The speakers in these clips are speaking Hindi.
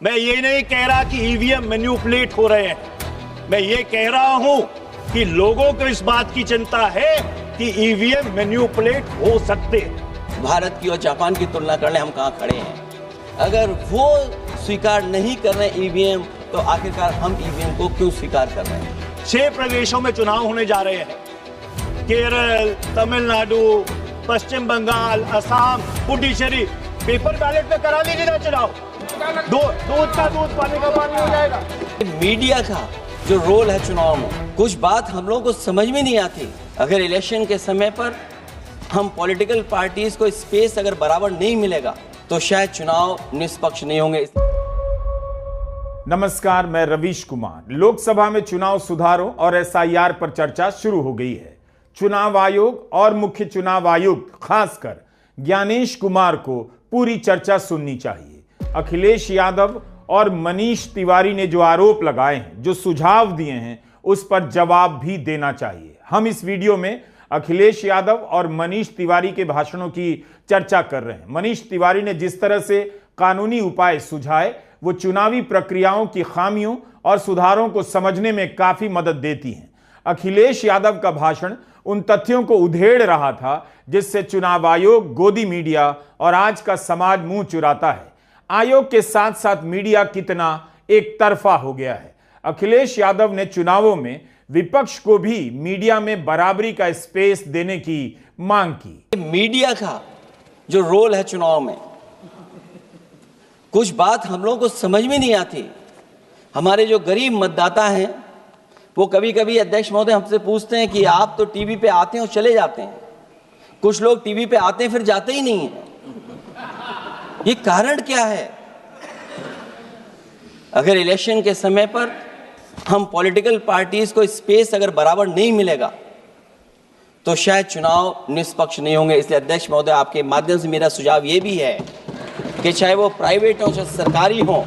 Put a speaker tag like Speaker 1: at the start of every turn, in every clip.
Speaker 1: मैं ये नहीं कह रहा कि ईवीएम मैन्युपुलेट हो रहे हैं, मैं ये कह रहा हूं कि लोगों को इस बात की चिंता है कि ईवीएम मैन्युपुलेट हो सकते हैं।
Speaker 2: भारत की और जापान की तुलना कर ले, हम कहां खड़े हैं। अगर वो स्वीकार नहीं कर रहे ईवीएम, तो आखिरकार हम ईवीएम को क्यों स्वीकार कर रहे हैं?
Speaker 1: 6 प्रदेशों में चुनाव होने जा रहे हैं, केरल, तमिलनाडु, पश्चिम बंगाल, असम, पुडुचेरी। पेपर बैलेट में करा लीजिए ना चुनाव, दूध का दूध, पानी का पानी हो जाएगा।
Speaker 2: मीडिया का जो रोल है चुनाव में, कुछ बात हम लोगों को समझ में नहीं आती। अगर इलेक्शन के समय पर हम पॉलिटिकल पार्टीज को स्पेस अगर बराबर नहीं मिलेगा, तो शायद चुनाव निष्पक्ष नहीं होंगे।
Speaker 3: नमस्कार, मैं रवीश कुमार। लोकसभा में चुनाव सुधारों और एसआईआर पर चर्चा शुरू हो गई है। चुनाव आयोग और मुख्य चुनाव आयुक्त खासकर ज्ञानेश कुमार को पूरी चर्चा सुननी चाहिए। अखिलेश यादव और मनीष तिवारी ने जो आरोप लगाए हैं, जो सुझाव दिए हैं, उस पर जवाब भी देना चाहिए। हम इस वीडियो में अखिलेश यादव और मनीष तिवारी के भाषणों की चर्चा कर रहे हैं। मनीष तिवारी ने जिस तरह से कानूनी उपाय सुझाए, वो चुनावी प्रक्रियाओं की खामियों और सुधारों को समझने में काफी मदद देती हैं। अखिलेश यादव का भाषण उन तथ्यों को उधेड़ रहा था जिससे चुनाव आयोग, गोदी मीडिया और आज का समाज मुंह चुराता है। आयोग के साथ साथ मीडिया कितना एक तरफा हो गया है। अखिलेश यादव ने चुनावों में विपक्ष को भी मीडिया में बराबरी का स्पेस देने की मांग की।
Speaker 2: मीडिया का जो रोल है चुनाव में, कुछ बात हम लोगों को समझ में नहीं आती। हमारे जो गरीब मतदाता हैं, वो कभी कभी अध्यक्ष महोदय हमसे पूछते हैं कि आप तो टीवी पे आते हैं और चले जाते हैं। कुछ लोग टीवी पे आते हैं फिर जाते ही नहीं हैं। ये कारण क्या है? अगर इलेक्शन के समय पर हम पॉलिटिकल पार्टीज को स्पेस अगर बराबर नहीं मिलेगा, तो शायद चुनाव निष्पक्ष नहीं होंगे। इसलिए अध्यक्ष महोदय, आपके माध्यम से मेरा सुझाव ये भी है कि चाहे वो प्राइवेट हो चाहे सरकारी हो,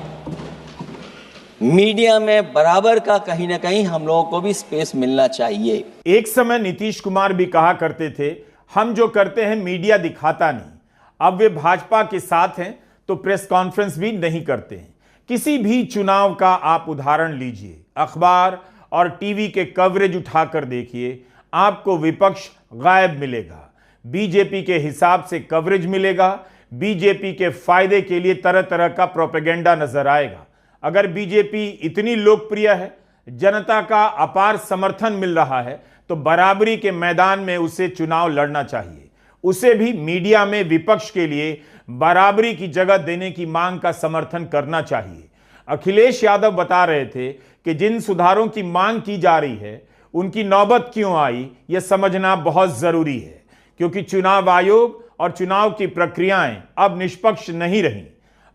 Speaker 2: मीडिया में बराबर का कहीं ना कहीं हम लोगों को भी स्पेस मिलना चाहिए।
Speaker 3: एक समय नीतीश कुमार भी कहा करते थे, हम जो करते हैं मीडिया दिखाता नहीं। अब वे भाजपा के साथ हैं तो प्रेस कॉन्फ्रेंस भी नहीं करते हैं। किसी भी चुनाव का आप उदाहरण लीजिए, अखबार और टीवी के कवरेज उठाकर देखिए, आपको विपक्ष गायब मिलेगा। बीजेपी के हिसाब से कवरेज मिलेगा, बीजेपी के फायदे के लिए तरह तरह का प्रोपेगेंडा नजर आएगा। अगर बीजेपी इतनी लोकप्रिय है, जनता का अपार समर्थन मिल रहा है, तो बराबरी के मैदान में उसे चुनाव लड़ना चाहिए। उसे भी मीडिया में विपक्ष के लिए बराबरी की जगह देने की मांग का समर्थन करना चाहिए। अखिलेश यादव बता रहे थे कि जिन सुधारों की मांग की जा रही है, उनकी नौबत क्यों आई, यह समझना बहुत जरूरी है, क्योंकि चुनाव आयोग और चुनाव की प्रक्रियाएं अब निष्पक्ष नहीं रहीं।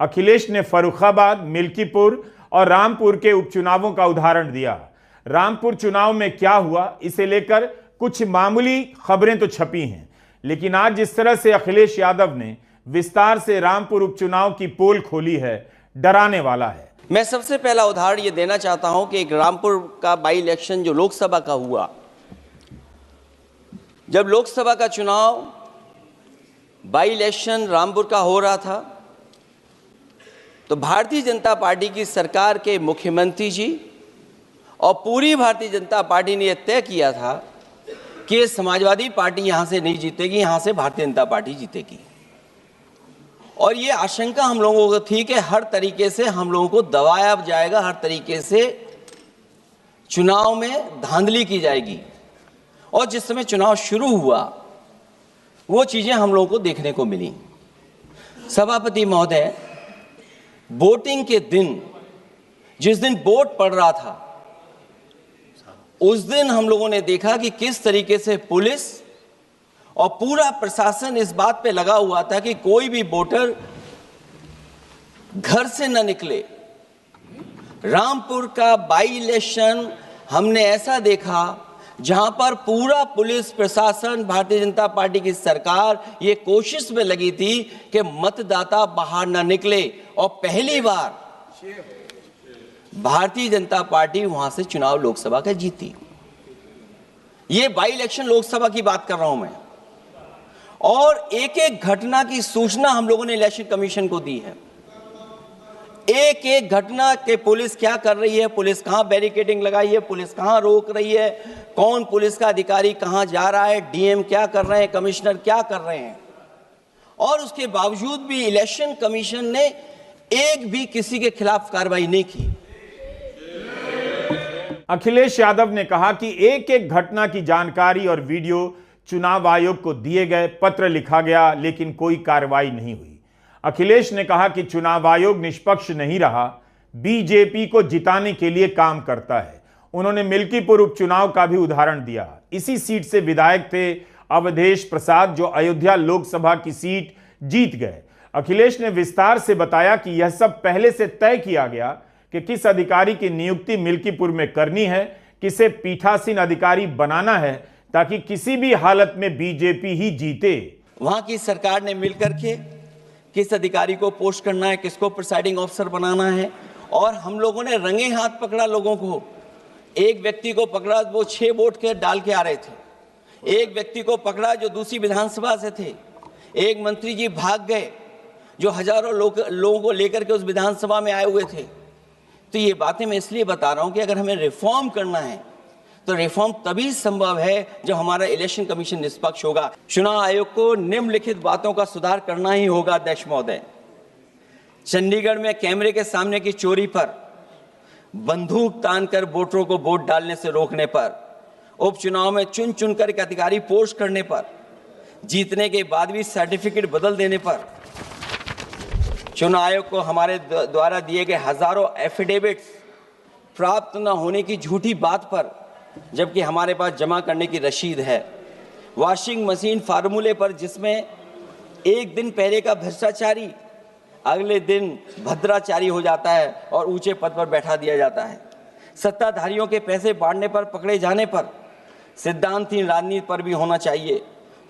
Speaker 3: अखिलेश ने फर्रुखाबाद, मिल्कीपुर और रामपुर के उपचुनावों का उदाहरण दिया। रामपुर चुनाव में क्या हुआ, इसे लेकर कुछ मामूली खबरें तो छपी हैं, लेकिन आज जिस तरह से अखिलेश यादव ने विस्तार से रामपुर उपचुनाव की पोल खोली है, डराने वाला है।
Speaker 2: मैं सबसे पहला उदाहरण ये देना चाहता हूं कि एक रामपुर का बाई इलेक्शन जो लोकसभा का हुआ, जब लोकसभा का चुनाव बाई इलेक्शन रामपुर का हो रहा था, तो भारतीय जनता पार्टी की सरकार के मुख्यमंत्री जी और पूरी भारतीय जनता पार्टी ने यह तय किया था कि समाजवादी पार्टी यहां से नहीं जीतेगी, यहां से भारतीय जनता पार्टी जीतेगी। और ये आशंका हम लोगों को थी कि हर तरीके से हम लोगों को दबाया जाएगा, हर तरीके से चुनाव में धांधली की जाएगी। और जिस समय चुनाव शुरू हुआ, वो चीजें हम लोगों को देखने को मिली। सभापति महोदय, वोटिंग के दिन, जिस दिन वोट पड़ रहा था, उस दिन हम लोगों ने देखा कि किस तरीके से पुलिस और पूरा प्रशासन इस बात पे लगा हुआ था कि कोई भी वोटर घर से न निकले। रामपुर का बाई इलेक्शन हमने ऐसा देखा जहां पर पूरा पुलिस प्रशासन, भारतीय जनता पार्टी की सरकार ये कोशिश में लगी थी कि मतदाता बाहर न निकले, और पहली बार भारतीय जनता पार्टी वहां से चुनाव लोकसभा का जीती। ये बाई इलेक्शन लोकसभा की बात कर रहा हूं मैं। और एक एक घटना की सूचना हम लोगों ने इलेक्शन कमीशन को दी है। एक एक घटना के पुलिस क्या कर रही है, पुलिस कहां बैरिकेडिंग लगाई है, पुलिस कहां रोक रही है, कौन पुलिस का अधिकारी कहां जा रहा है, डीएम क्या कर रहे हैं, कमिश्नर क्या कर रहे हैं। और उसके बावजूद भी इलेक्शन कमीशन ने एक भी किसी के खिलाफ कार्रवाई नहीं की।
Speaker 3: अखिलेश यादव ने कहा कि एक एक घटना की जानकारी और वीडियो चुनाव आयोग को दिए गए, पत्र लिखा गया, लेकिन कोई कार्रवाई नहीं हुई। अखिलेश ने कहा कि चुनाव आयोग निष्पक्ष नहीं रहा, बीजेपी को जिताने के लिए काम करता है। उन्होंने मिल्कीपुर उपचुनाव का भी उदाहरण दिया। इसी सीट से विधायक थे अवधेश प्रसाद, जो अयोध्या लोकसभा की सीट जीत गए। अखिलेश ने विस्तार से बताया कि यह सब पहले से तय किया गया कि किस अधिकारी की नियुक्ति मिल्कीपुर में करनी है, किसे पीठासीन अधिकारी बनाना है, ताकि किसी भी हालत में बीजेपी ही जीते।
Speaker 2: वहां की सरकार ने मिलकर के किस अधिकारी को पोस्ट करना है, किसको प्रिसाइडिंग ऑफिसर बनाना है, और हम लोगों ने रंगे हाथ पकड़ा लोगों को। एक व्यक्ति को पकड़ा, वो 6 वोट के डाल के आ रहे थे। एक व्यक्ति को पकड़ा जो दूसरी विधानसभा से थे। एक मंत्री जी भाग गए जो हजारों लोगों को लेकर के उस विधानसभा में आए हुए थे। तो ये बातें मैं इसलिए बता रहा हूं कि अगर हमें रिफॉर्म करना है तो रिफॉर्म तभी संभव है जब हमारा इलेक्शन कमीशन निष्पक्ष होगा। चुनाव आयोग को निम्नलिखित बातों का सुधार करना ही होगा। अध्यक्ष महोदय, चंडीगढ़ में कैमरे के सामने की चोरी पर, बंदूक तानकर वोटरों को वोट डालने से रोकने पर, उपचुनाव में चुन चुनकर एक अधिकारी पोस्ट करने पर, जीतने के बाद भी सर्टिफिकेट बदल देने पर, चुनाव आयोग को हमारे द्वारा दिए गए हजारों एफिडेविट्स प्राप्त न होने की झूठी बात पर, जबकि हमारे पास जमा करने की रसीद है, वॉशिंग मशीन फार्मूले पर जिसमें एक दिन पहले का भ्रष्टाचारी अगले दिन भद्राचारी हो जाता है और ऊंचे पद पर बैठा दिया जाता है, सत्ताधारियों के पैसे बांटने पर पकड़े जाने पर, सिद्धांतहीन राजनीति पर भी होना चाहिए,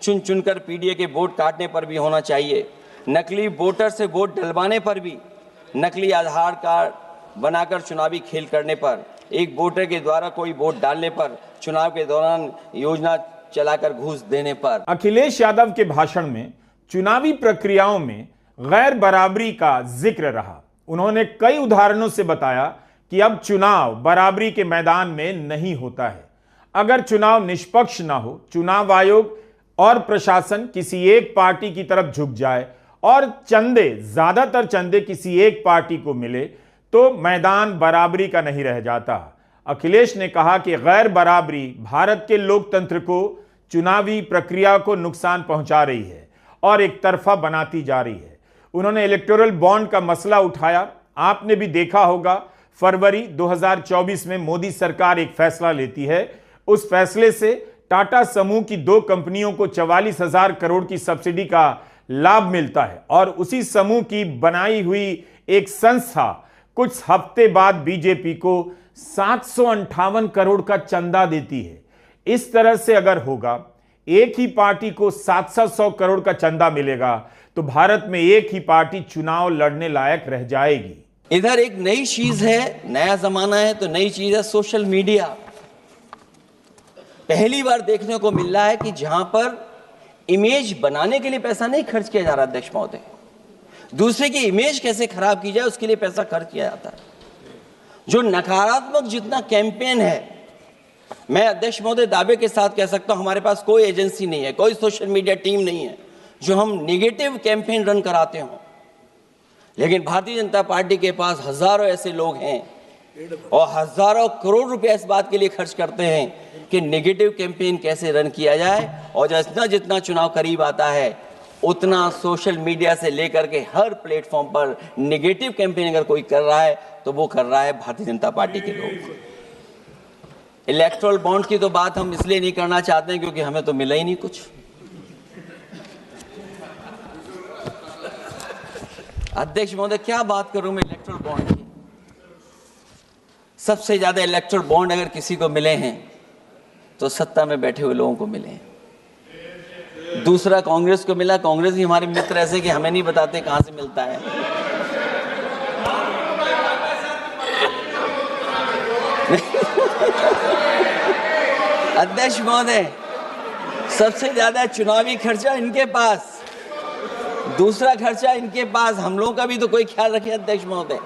Speaker 2: चुन चुनकर पीडीए के वोट काटने पर भी होना चाहिए, नकली वोटर से वोट डलवाने पर भी, नकली आधार कार्ड बनाकर चुनावी खेल करने पर, एक वोटर के द्वारा कोई वोट डालने पर, चुनाव के दौरान योजना चलाकर घूस देने पर।
Speaker 3: अखिलेश यादव के भाषण में चुनावी प्रक्रियाओं में गैर बराबरी का जिक्र रहा। उन्होंने कई उदाहरणों से बताया कि अब चुनाव बराबरी के मैदान में नहीं होता है। अगर चुनाव निष्पक्ष ना हो, चुनाव आयोग और प्रशासन किसी एक पार्टी की तरफ झुक जाए और ज्यादातर चंदे किसी एक पार्टी को मिले, तो मैदान बराबरी का नहीं रह जाता। अखिलेश ने कहा कि गैर बराबरी भारत के लोकतंत्र को, चुनावी प्रक्रिया को नुकसान पहुंचा रही है और एक तरफा बनाती जा रही है। उन्होंने इलेक्टोरल बॉन्ड का मसला उठाया। आपने भी देखा होगा, फरवरी 2024 में मोदी सरकार एक फैसला लेती है। उस फैसले से टाटा समूह की 2 कंपनियों को 44,000 करोड़ की सब्सिडी का लाभ मिलता है और उसी समूह की बनाई हुई एक संस्था कुछ हफ्ते बाद बीजेपी को 758 करोड़ का चंदा देती है। इस तरह से अगर होगा, एक ही पार्टी को 700 करोड़ का चंदा मिलेगा, तो भारत में एक ही पार्टी चुनाव लड़ने लायक रह जाएगी।
Speaker 2: इधर एक नई चीज है, नया जमाना है, तो नई चीज है सोशल मीडिया। पहली बार देखने को मिल रहा है कि जहां पर इमेज बनाने के लिए पैसा नहीं खर्च किया जा रहा, अध्यक्ष महोदय, दूसरे की इमेज कैसे खराब की जाए उसके लिए पैसा खर्च किया जाता है। जो नकारात्मक जितना कैंपेन है, मैं अध्यक्ष महोदय दावे के साथ कह सकता हूं, हमारे पास कोई एजेंसी नहीं है, कोई सोशल मीडिया टीम नहीं है जो हम नेगेटिव कैंपेन रन कराते हो। लेकिन भारतीय जनता पार्टी के पास हजारों ऐसे लोग हैं और हजारों करोड़ रुपए इस बात के लिए खर्च करते हैं कि नेगेटिव कैंपेन कैसे रन किया जाए। और जितना जितना चुनाव करीब आता है, उतना सोशल मीडिया से लेकर के हर प्लेटफॉर्म पर नेगेटिव कैंपेन अगर कोई कर रहा है तो वो कर रहा है भारतीय जनता पार्टी के लोग। इलेक्टोरल बॉन्ड की तो बात हम इसलिए नहीं करना चाहते हैं क्योंकि हमें तो मिला ही नहीं कुछ। अध्यक्ष महोदय, क्या बात करूं मैं इलेक्टोरल बॉन्ड की। सबसे ज्यादा इलेक्टोरल बॉन्ड अगर किसी को मिले हैं तो सत्ता में बैठे हुए लोगों को मिले हैं। दूसरा कांग्रेस को मिला। कांग्रेस ही हमारे मित्र ऐसे कि हमें नहीं बताते कहां से मिलता है। अध्यक्ष महोदय, सबसे ज्यादा चुनावी खर्चा इनके पास, दूसरा खर्चा इनके पास। हम लोगों का भी तो कोई ख्याल रखे अध्यक्ष महोदय।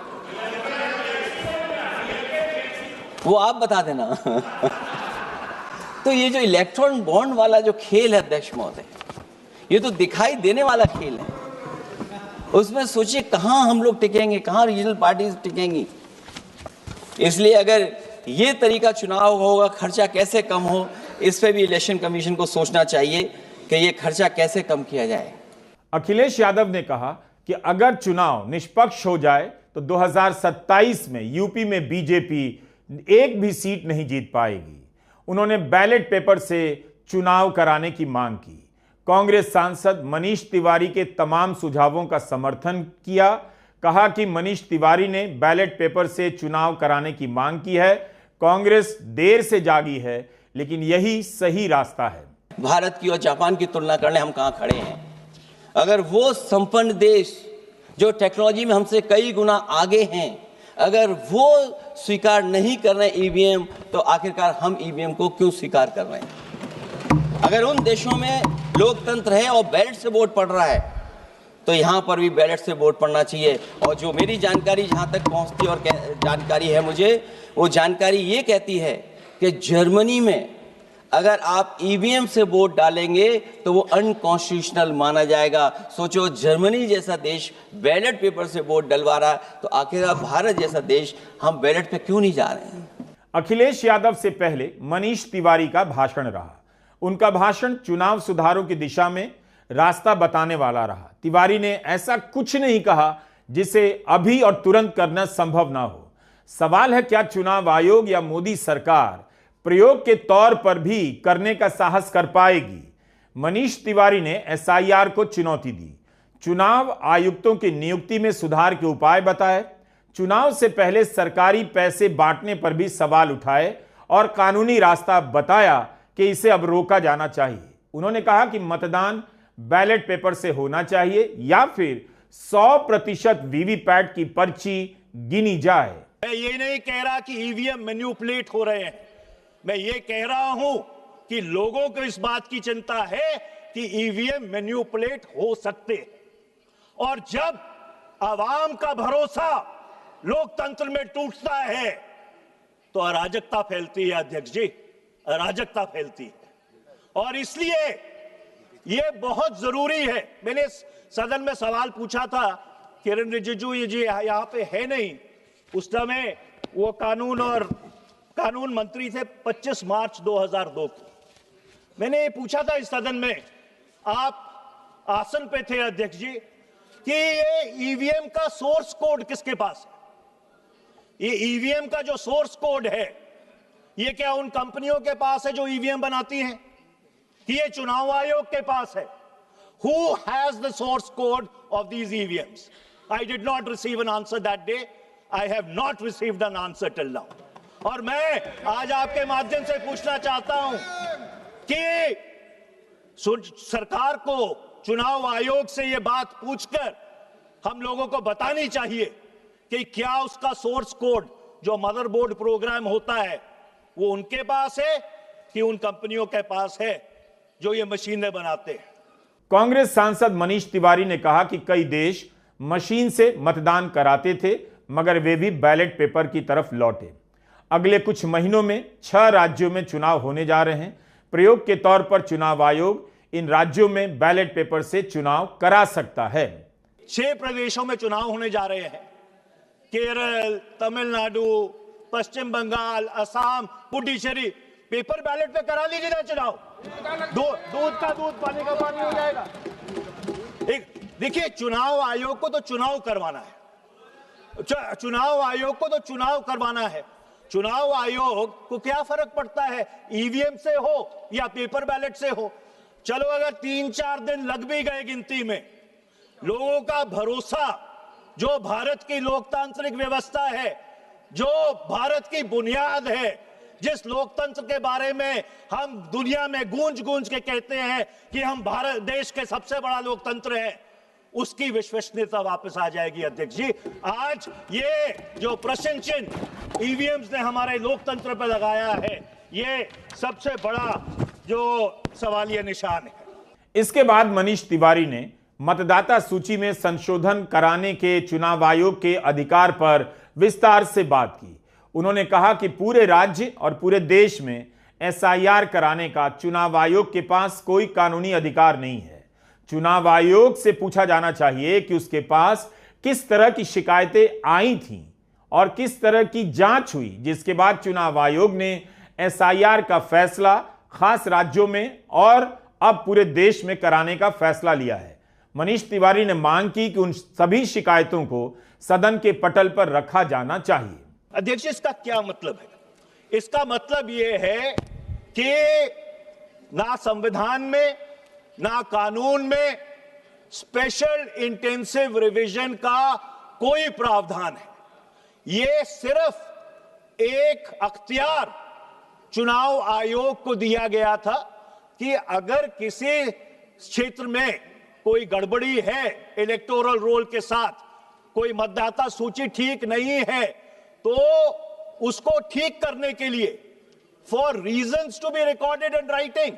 Speaker 2: वो आप बता देना। तो ये जो इलेक्ट्रॉन बॉन्ड वाला जो खेल है अध्यक्ष महोदय, ये तो दिखाई देने वाला खेल है। उसमें सोचिए कहां हम लोग टिकेंगे, कहां रीजनल पार्टीज टिकेंगी। इसलिए अगर ये तरीका चुनाव होगा, खर्चा कैसे कम हो, इस पे भी इलेक्शन कमीशन को सोचना चाहिए कि ये खर्चा कैसे कम किया जाए।
Speaker 3: अखिलेश यादव ने कहा कि अगर चुनाव निष्पक्ष हो जाए तो 2027 में यूपी में बीजेपी एक भी सीट नहीं जीत पाएगी। उन्होंने बैलेट पेपर से चुनाव कराने की मांग की। कांग्रेस सांसद मनीष तिवारी के तमाम सुझावों का समर्थन किया। कहा कि मनीष तिवारी ने बैलेट पेपर से चुनाव कराने की मांग की है। कांग्रेस देर से जागी है, लेकिन यही सही रास्ता है।
Speaker 2: भारत की और जापान की तुलना करने हम कहां खड़े हैं। अगर वो संपन्न देश जो टेक्नोलॉजी में हमसे कई गुना आगे हैं, अगर वो स्वीकार नहीं कर रहे ईवीएम, तो आखिरकार हम ईवीएम को क्यों स्वीकार कर रहे हैं। अगर उन देशों में लोकतंत्र है और बैलेट से वोट पड़ रहा है, तो यहाँ पर भी बैलेट से वोट पड़ना चाहिए। और जो मेरी जानकारी जहाँ तक पहुँचती और जानकारी है मुझे, वो जानकारी ये कहती है कि जर्मनी में अगर आप ईवीएम से वोट डालेंगे तो वो अनकॉन्स्टिट्यूशनल माना जाएगा। सोचो, जर्मनी जैसा देश बैलेट पेपर से वोट डलवा रहा है, तो आखिर भारत जैसा देश हम बैलेट पे क्यों नहीं जा रहे हैं।
Speaker 3: अखिलेश यादव से पहले मनीष तिवारी का भाषण रहा। उनका भाषण चुनाव सुधारों की दिशा में रास्ता बताने वाला रहा। तिवारी ने ऐसा कुछ नहीं कहा जिसे अभी और तुरंत करना संभव ना हो। सवाल है, क्या चुनाव आयोग या मोदी सरकार प्रयोग के तौर पर भी करने का साहस कर पाएगी। मनीष तिवारी ने एसआईआर को चुनौती दी, चुनाव आयुक्तों की नियुक्ति में सुधार के उपाय बताए, चुनाव से पहले सरकारी पैसे बांटने पर भी सवाल उठाए और कानूनी रास्ता बताया कि इसे अब रोका जाना चाहिए। उन्होंने कहा कि मतदान बैलेट पेपर से होना चाहिए या फिर 100% वीवीपैट की पर्ची गिनी जाए।
Speaker 1: मैं ये नहीं कह रहा कि ईवीएम मैन्युपुलेट हो रहे हैं, मैं ये कह रहा हूं कि लोगों को इस बात की चिंता है कि ईवीएम मैन्युपुलेट हो सकते, और जब आवाम का भरोसा लोकतंत्र में टूटता है तो अराजकता फैलती है। अध्यक्ष जी, अराजकता फैलती है, और इसलिए यह बहुत जरूरी है। मैंने सदन में सवाल पूछा था, किरण रिजिजू जी यहां पे है नहीं, उस समय वो कानून मंत्री थे 25 मार्च 2002 को। मैंने ये पूछा था इस सदन में, आप आसन पे थे अध्यक्ष जी, कि ये ईवीएम का सोर्स कोड किसके पास है। ये ईवीएम का जो सोर्स कोड है, ये क्या उन कंपनियों के पास है जो ईवीएम बनाती हैं, कि ये चुनाव आयोग के पास है। Who has the source code of these EVMs? I did not receive an answer that day. I have not received an answer till now. और मैं आज आपके माध्यम से पूछना चाहता हूं कि सरकार को चुनाव आयोग से यह बात पूछकर हम लोगों को बतानी चाहिए कि क्या उसका सोर्स कोड जो मदरबोर्ड प्रोग्राम होता है वो उनके पास है कि उन कंपनियों के पास है जो ये मशीनें बनाते हैं।
Speaker 3: कांग्रेस सांसद मनीष तिवारी ने कहा कि कई देश मशीन से मतदान कराते थे, मगर वे भी बैलेट पेपर की तरफ लौटे। अगले कुछ महीनों में 6 राज्यों में चुनाव होने जा रहे हैं। प्रयोग के तौर पर चुनाव आयोग इन राज्यों में बैलेट पेपर से चुनाव करा सकता है।
Speaker 1: 6 प्रदेशों में चुनाव होने जा रहे हैं, केरल, तमिलनाडु, पश्चिम बंगाल, असम, पुडुचेरी। पेपर बैलेट पे करा लीजिए ना चुनाव, दूध का दूध, पानी का पानी हो जाएगा। देखिए, चुनाव आयोग को तो चुनाव करवाना है, चुनाव आयोग को तो चुनाव करवाना है। चुनाव आयोग को क्या फर्क पड़ता है ईवीएम से हो या पेपर बैलेट से हो। चलो, अगर 3-4 दिन लग भी गए गिनती में, लोगों का भरोसा जो भारत की लोकतांत्रिक व्यवस्था है, जो भारत की बुनियाद है, जिस लोकतंत्र के बारे में हम दुनिया में गूंज गूंज के कहते हैं कि हम भारत देश के सबसे बड़ा लोकतंत्र है, उसकी विश्वसनीयता वापस आ जाएगी। अध्यक्ष जी, आज ये जो प्रश्न चिन्ह ईवीएम्स ने हमारे लोकतंत्र पर लगाया है, ये सबसे बड़ा जो सवालिया निशान है।
Speaker 3: इसके बाद मनीष तिवारी ने मतदाता सूची में संशोधन कराने के चुनाव आयोग के अधिकार पर विस्तार से बात की। उन्होंने कहा कि पूरे राज्य और पूरे देश में एसआईआर कराने का चुनाव आयोग के पास कोई कानूनी अधिकार नहीं है। चुनाव आयोग से पूछा जाना चाहिए कि उसके पास किस तरह की शिकायतें आई थीं और किस तरह की जांच हुई, जिसके बाद चुनाव आयोग ने एसआईआर का फैसला खास राज्यों में और अब पूरे देश में कराने का फैसला लिया है। मनीष तिवारी ने मांग की कि उन सभी शिकायतों को सदन के पटल पर रखा जाना चाहिए।
Speaker 1: अध्यक्ष, इसका क्या मतलब है? इसका मतलब यह है कि ना संविधान में ना कानून में स्पेशल इंटेंसिव रिवीजन का कोई प्रावधान है। यह सिर्फ एक अख्तियार चुनाव आयोग को दिया गया था कि अगर किसी क्षेत्र में कोई गड़बड़ी है इलेक्टोरल रोल के साथ, कोई मतदाता सूची ठीक नहीं है, तो उसको ठीक करने के लिए for reasons to be recorded in writing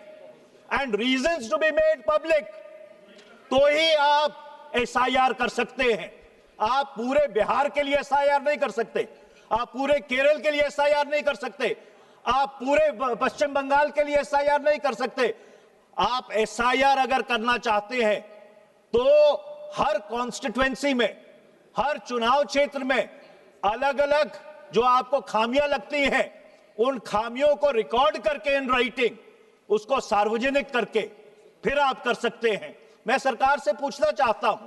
Speaker 1: and reasons to be made public, तो ही आप एसआईआर कर सकते हैं। आप पूरे बिहार के लिए एसआईआर नहीं कर सकते, आप पूरे केरल के लिए एसआईआर नहीं कर सकते, आप पूरे पश्चिम बंगाल के लिए एसआईआर नहीं कर सकते। आप एसआईआर अगर करना चाहते हैं तो हर कॉन्स्टिट्यूएंसी में, हर चुनाव क्षेत्र में अलग अलग जो आपको खामियां लगती हैं, उन खामियों को रिकॉर्ड करके इन राइटिंग उसको सार्वजनिक करके फिर आप कर सकते हैं। मैं सरकार से पूछना चाहता हूं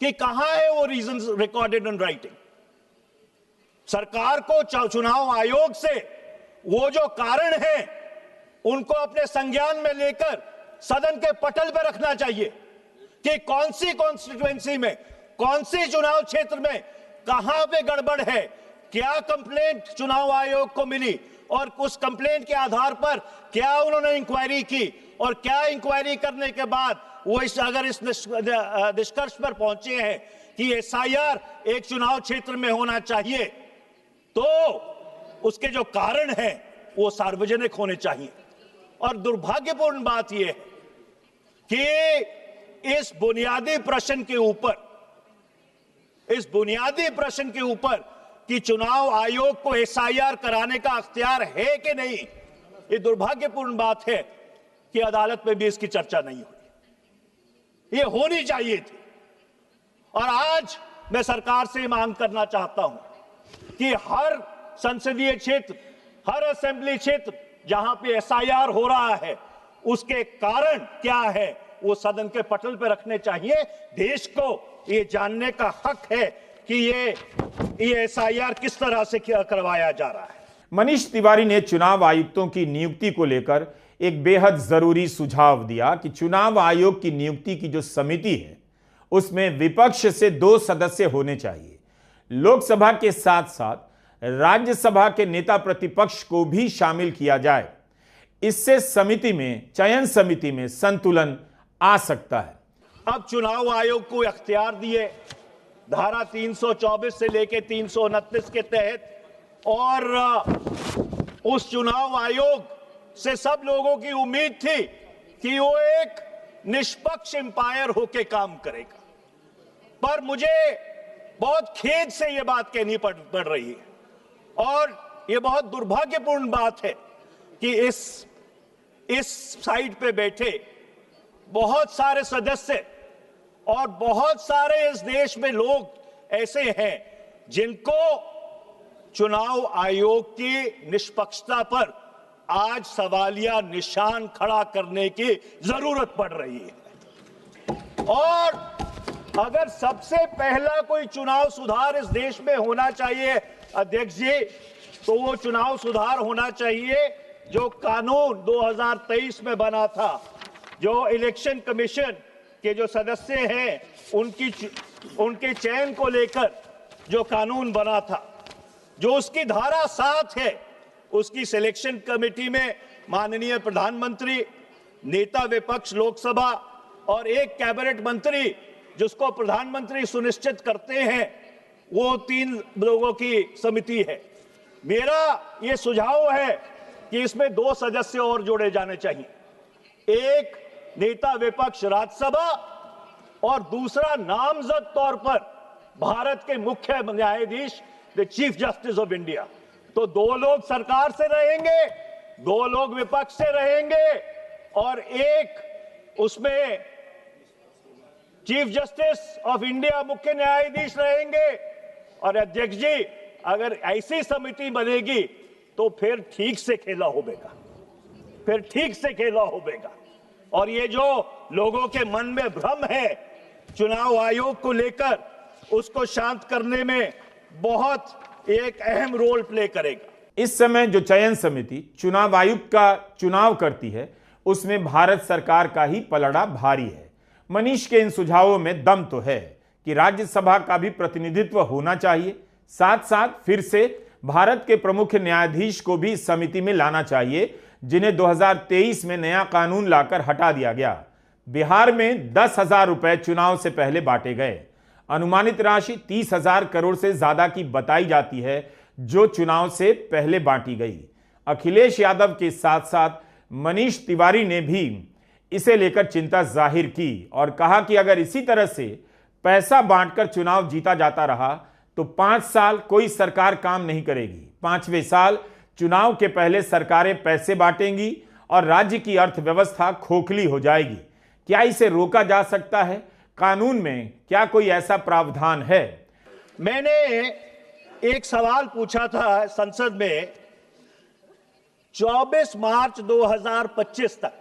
Speaker 1: कि कहां है वो रीजंस रिकॉर्डेड इन राइटिंग? सरकार को चुनाव आयोग से वो जो कारण है उनको अपने संज्ञान में लेकर सदन के पटल पर रखना चाहिए कि कौन सी कॉन्स्टिट्यूएंसी में, कौन सी चुनाव क्षेत्र में कहां पे गड़बड़ है, क्या कंप्लेंट चुनाव आयोग को मिली और उस कंप्लेंट के आधार पर क्या उन्होंने इंक्वायरी की और क्या इंक्वायरी करने के बाद वो अगर इस निष्कर्ष पर पहुंचे हैं कि एसआईआर एक चुनाव क्षेत्र में होना चाहिए, तो उसके जो कारण हैं वो सार्वजनिक होने चाहिए। और दुर्भाग्यपूर्ण बात यह है कि इस बुनियादी प्रश्न के ऊपर कि चुनाव आयोग को एसआईआर कराने का अख्तियार है कि नहीं, ये दुर्भाग्यपूर्ण बात है कि अदालत में भी इसकी चर्चा नहीं हुई। ये होनी चाहिए थी। और आज मैं सरकार से मांग करना चाहता हूं कि हर संसदीय क्षेत्र, हर असेंबली क्षेत्र जहां पे एसआईआर हो रहा है, उसके कारण क्या है वो सदन के पटल पर रखने चाहिए। देश को ये जानने का हक है कि ये एसआईआर किस तरह से करवाया जा रहा है।
Speaker 3: मनीष तिवारी ने चुनाव आयुक्तों की नियुक्ति को लेकर एक बेहद जरूरी सुझाव दिया कि चुनाव आयोग की नियुक्ति की जो समिति है उसमें विपक्ष से 2 सदस्य होने चाहिए। लोकसभा के साथ साथ राज्यसभा के नेता प्रतिपक्ष को भी शामिल किया जाए। इससे चयन समिति में संतुलन आ सकता है।
Speaker 1: अब चुनाव आयोग को अख्तियार दिए धारा 324 से लेकर 329 के तहत, और उस चुनाव आयोग से सब लोगों की उम्मीद थी कि वो एक निष्पक्ष एम्पायर होकर काम करेगा। पर मुझे बहुत खेद से यह बात कहनी पड़ रही है और यह बहुत दुर्भाग्यपूर्ण बात है कि इस साइड पे बैठे बहुत सारे सदस्य और बहुत सारे इस देश में लोग ऐसे हैं जिनको चुनाव आयोग की निष्पक्षता पर आज सवालिया निशान खड़ा करने की जरूरत पड़ रही है। और अगर सबसे पहला कोई चुनाव सुधार इस देश में होना चाहिए अध्यक्ष जी, तो वो चुनाव सुधार होना चाहिए जो कानून 2023 में बना था, जो इलेक्शन कमीशन के जो सदस्य हैं उनके चयन को लेकर जो कानून बना था, जो उसकी धारा 7 है, उसकी सिलेक्शन कमेटी में माननीय प्रधानमंत्री, नेता विपक्ष लोकसभा और एक कैबिनेट मंत्री जिसको प्रधानमंत्री सुनिश्चित करते हैं, वो 3 लोगों की समिति है। मेरा ये सुझाव है कि इसमें 2 सदस्य और जोड़े जाने चाहिए, एक नेता विपक्ष राज्यसभा और दूसरा नामजद तौर पर भारत के मुख्य न्यायाधीश the chief justice of India. तो 2 लोग सरकार से रहेंगे, 2 लोग विपक्ष से रहेंगे और एक उसमें चीफ जस्टिस ऑफ इंडिया मुख्य न्यायाधीश रहेंगे। और अध्यक्ष जी, अगर ऐसी समिति बनेगी तो फिर ठीक से खेला होगा, फिर ठीक से खेला होगा। और ये जो लोगों के मन में भ्रम है चुनाव आयोग को लेकर, उसको शांत करने में बहुत एक अहम रोल प्ले करेगा।
Speaker 3: इस समय जो चयन समिति चुनाव आयुक्त का चुनाव करती है, उसमें भारत सरकार का ही पलड़ा भारी है। मनीष के इन सुझावों में दम तो है कि राज्यसभा का भी प्रतिनिधित्व होना चाहिए, साथ साथ फिर से भारत के प्रमुख न्यायाधीश को भी इस समिति में लाना चाहिए, जिन्हें 2023 में नया कानून लाकर हटा दिया गया। बिहार में 10,000 रुपए चुनाव से पहले बांटे गए। अनुमानित राशि 30,000 करोड़ से ज्यादा की बताई जाती है, जो चुनाव से पहले बांटी गई। अखिलेश यादव के साथ साथ मनीष तिवारी ने भी इसे लेकर चिंता जाहिर की और कहा कि अगर इसी तरह से पैसा बांटकर चुनाव जीता जाता रहा तो 5 साल कोई सरकार काम नहीं करेगी। 5वें साल चुनाव के पहले सरकारें पैसे बांटेंगी और राज्य की अर्थव्यवस्था खोखली हो जाएगी। क्या इसे रोका जा सकता है? कानून में क्या कोई ऐसा प्रावधान है?
Speaker 1: मैंने एक सवाल पूछा था संसद में 24 मार्च 2025 तक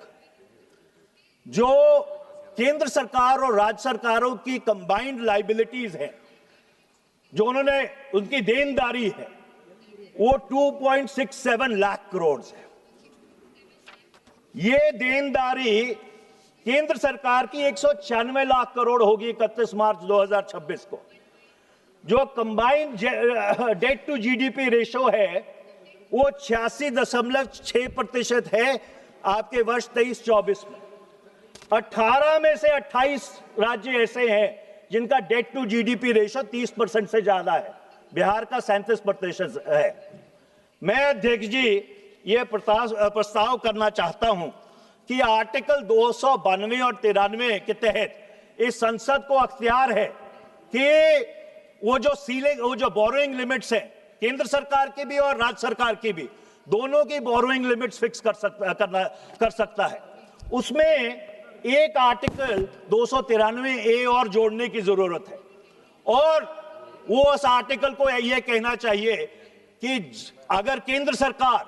Speaker 1: जो केंद्र सरकार और राज्य सरकारों की कंबाइंड लायबिलिटीज है, जो उन्होंने उनकी देनदारी है, वो 2.67 लाख करोड़ है। ये देनदारी केंद्र सरकार की 196 लाख करोड़ होगी 31 मार्च 2026 को। जो combined debt to GDP ratio है वो 86.6% है आपके वर्ष 23-24 में। 18 में से 28 राज्य ऐसे हैं जिनका डेट टू जीडीपी रेशो 30% से ज्यादा है। बिहार का 37% है। मैं अध्यक्ष जी ये प्रस्ताव करना चाहता हूं कि आर्टिकल 292 और 93 के तहत इस संसद को अख्तियार है कि वो जो बोरोइंग लिमिट्स हैं, केंद्र सरकार की भी और राज्य सरकार की भी, दोनों की बोरोइंग लिमिट्स फिक्स कर सकता है। उसमें एक आर्टिकल 293A और जोड़ने की जरूरत है और वो उस आर्टिकल को यह कहना चाहिए कि अगर केंद्र सरकार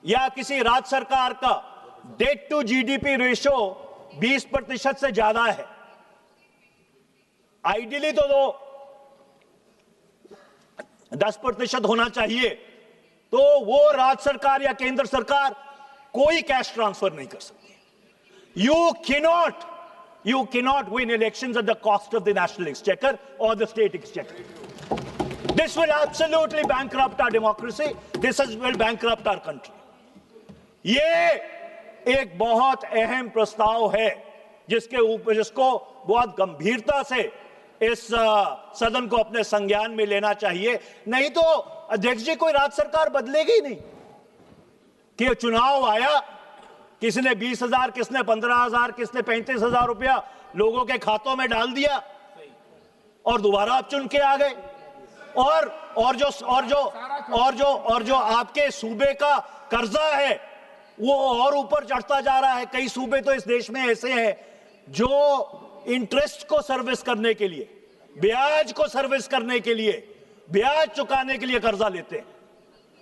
Speaker 1: या किसी राज्य सरकार का डेट टू जीडीपी रेशो 20% से ज्यादा है, आइडियली तो 10% होना चाहिए, तो वो राज्य सरकार या केंद्र सरकार कोई कैश ट्रांसफर नहीं कर सकती। You cannot win elections at the cost of the national exchequer or the state exchequer. This will absolutely bankrupt our democracy. This will bankrupt our country. ये एक बहुत अहम प्रस्ताव है जिसको बहुत गंभीरता से इस सदन को अपने संज्ञान में लेना चाहिए। नहीं तो अध्यक्ष जी कोई राज्य सरकार बदलेगी नहीं कि चुनाव आया, किसने 20,000, किसने 15,000, किसने 35,000 रुपया लोगों के खातों में डाल दिया और दोबारा आप चुन के आ गए। और जो आपके सूबे का कर्जा है वो और ऊपर चढ़ता जा रहा है। कई सूबे तो इस देश में ऐसे हैं जो इंटरेस्ट को सर्विस करने के लिए, ब्याज को सर्विस करने के लिए, ब्याज चुकाने के लिए कर्जा लेते हैं।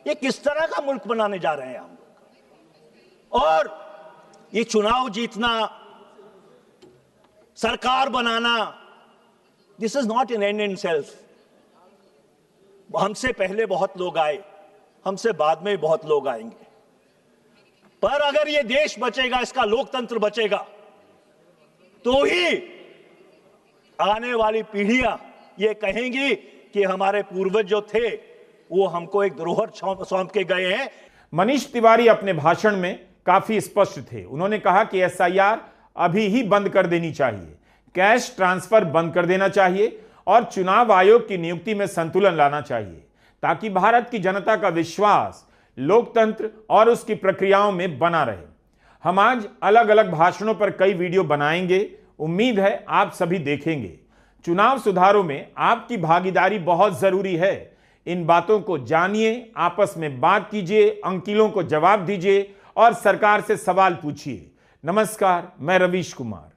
Speaker 1: ये किस तरह का मुल्क बनाने जा रहे हैं हम लोग? और ये चुनाव जीतना, सरकार बनाना, this is not an end in self. हमसे पहले बहुत लोग आए, हमसे बाद में बहुत लोग आएंगे, पर अगर ये देश बचेगा, इसका लोकतंत्र बचेगा, तो ही आने वाली पीढ़ियां ये कहेंगी कि हमारे पूर्वज जो थे वो हमको एक धरोहर सौंप के गए हैं।
Speaker 3: मनीष तिवारी अपने भाषण में काफी स्पष्ट थे। उन्होंने कहा कि एसआईआर अभी ही बंद कर देनी चाहिए, कैश ट्रांसफर बंद कर देना चाहिए और चुनाव आयोग की नियुक्ति में संतुलन लाना चाहिए, ताकि भारत की जनता का विश्वास लोकतंत्र और उसकी प्रक्रियाओं में बना रहे। हम आज अलग अलग भाषणों पर कई वीडियो बनाएंगे, उम्मीद है आप सभी देखेंगे। चुनाव सुधारों में आपकी भागीदारी बहुत जरूरी है। इन बातों को जानिए, आपस में बात कीजिए, अंकिलों को जवाब दीजिए और सरकार से सवाल पूछिए। नमस्कार, मैं रवीश कुमार।